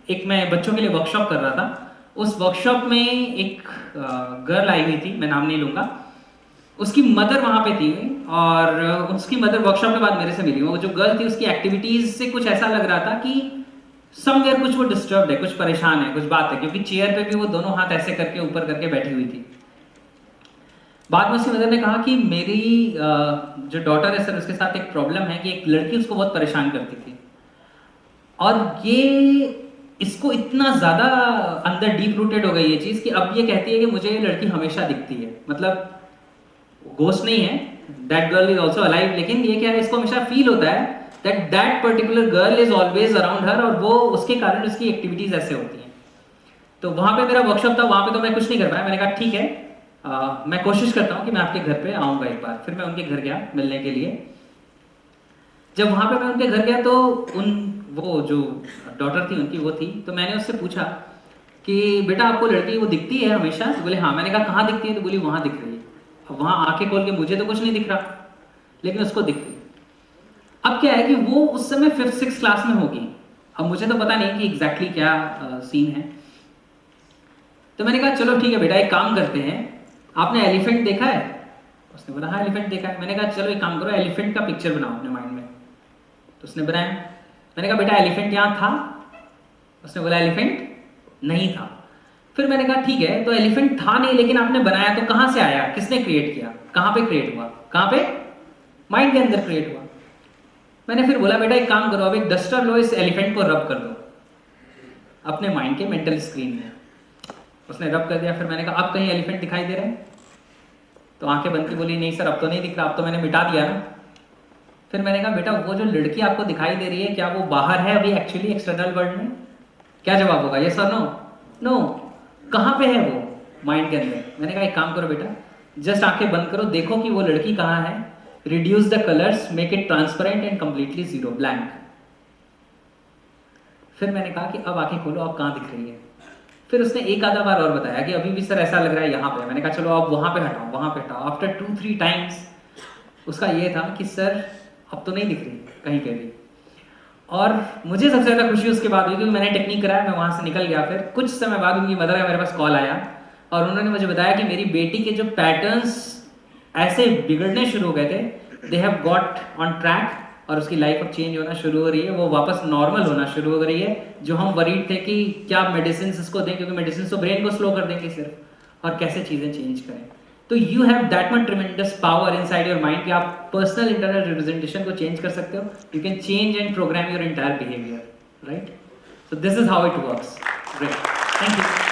एक मैं बच्चों के लिए वर्कशॉप कर रहा था। उस वर्कशॉप में एक गर्ल आई हुई थी, मैं नाम नहीं लूँगा। उसकी मदर वहाँ पे थी और उसकी मदर वर्कशॉप के बाद मेरे से मिली। वो जो गर्ल थी उसकी एक्टिविटीज़ से कुछ ऐसा लग रहा था कि समवेयर कुछ वो डिस्टर्ब है, कुछ परेशान है, कुछ बात है, क्योंकि चेयर पे भी वो दोनों हाथ ऐसे करके ऊपर करके बैठी हुई थी। बाद में उसकी मदर ने कहा कि मेरी जो डॉटर है सर, उसके साथ एक प्रॉब्लम है कि एक लड़की उसको बहुत परेशान करती थी, और ये इसको इतना ज़्यादा अंदर डीप रूटेड हो गई ये चीज़ कि अब ये कहती है कि मुझे ये लड़की हमेशा दिखती है। मतलब घोस्ट नहीं है, that girl is also alive, लेकिन ये क्या है, इसको हमेशा फील होता है that that particular girl is always around her, और वो उसके कारण उसकी एक्टिविटीज ऐसे होती हैं। तो वहाँ पे मेरा वर्कशॉप था, वहाँ पे तो मैं कुछ नहीं कर पाया। मैंने कहा ठीक है, मैं कोशिश करता हूँ कि मैं आपके घर पे आऊँगा एक बार। फिर मैं उनके घर गया मिलने के लिए। जब वहाँ पे मैं उनके घर गया तो उन वो जो डॉटर थी उनकी वो थी, तो मैंने उससे पूछा कि बेटा आपको लड़की वो दिखती है हमेशा? तो बोले हाँ। मैंने कहा कहाँ दिखती है? तो बोली वहाँ दिख रही है। अब वहाँ आंखें खोल के मुझे तो कुछ नहीं दिख रहा, लेकिन उसको दिख रही। अब क्या है कि वो उस समय 5th-6th क्लास में होगी। अब मुझे तो पता नहीं कि एग्जैक्टली क्या सीन है। तो मैंने कहा चलो ठीक है बेटा, एक काम करते हैं, आपने एलिफेंट देखा है? उसने बोला हाँ एलिफेंट देखा है। मैंने कहा चलो एक काम करो, एलिफेंट का पिक्चर बनाओ अपने माइंड में। तो उसने बनाया। मैंने कहा बेटा एलिफेंट यहाँ था? उसने बोला एलिफेंट नहीं था। फिर मैंने कहा ठीक है, तो एलिफेंट था नहीं, लेकिन आपने बनाया तो कहाँ से आया? किसने क्रिएट किया? कहाँ पे क्रिएट हुआ? कहाँ पे? माइंड के अंदर क्रिएट हुआ। मैंने फिर बोला बेटा एक काम करो, अब एक डस्टर लो, इस एलिफेंट को रब कर दो अपने माइंड के मेंटल स्क्रीन में। उसने रब कर दिया। फिर मैंने कहा अब कहीं एलिफेंट दिखाई दे रहे हैं? तो आंखें बंद की बोली नहीं सर, अब तो नहीं दिख रहा, अब तो मैंने मिटा दिया ना। फिर मैंने कहा बेटा वो जो लड़की आपको दिखाई दे रही है, क्या वो बाहर है अभी एक्चुअली एक्सटर्नल वर्ल्ड में? क्या जवाब होगा, यस और नो? नो। कहाँ पे है वो? माइंड के अंदर। मैंने कहा एक काम करो बेटा, जस्ट आंखें बंद करो, देखो कि वो लड़की कहाँ है, reduce the colours, make it transparent and completely zero, blank. फिर मैंने कहा कि अब आंखें खोलो, अब कहाँ दिख रही है? फिर उसने एक आधा बार और बताया कि अभी भी सर ऐसा लग रहा है यहाँ पे। मैंने कहा चलो अब वहाँ पे हटाओ, वहाँ पे हटाओ। आफ्टर 2-3 टाइम्स उसका ये था कि सर अब तो नहीं दिख रही कहीं पे भी। और मुझे सबसे ज़्यादा खुशी उसके बाद हुई, क्योंकि मैंने टेक्निक कराया, मैं वहाँ से निकल गया। फिर कुछ समय बाद उनकी मदर का मेरे पास कॉल आया और उन्होंने मुझे बताया कि मेरी बेटी के जो पैटर्न्स ऐसे बिगड़ने शुरू हो गए थे, they have got on track, और उसकी लाइफ अब चेंज होना शुरू हो रही है, वो वापस नॉर्मल होना शुरू हो रही है। जो हम वरीड थे कि क्या मेडिसिन इसको दें, क्योंकि मेडिसिन तो ब्रेन को स्लो कर देंगे सिर्फ, और कैसे चीज़ें चेंज करें। तो you have that much tremendous power inside your mind कि आप पर्सनल इंटरनल रिप्रेजेंटेशन को चेंज कर सकते हो। You can change and programme your entire behaviour, right? So this is how it works. Great, thank you.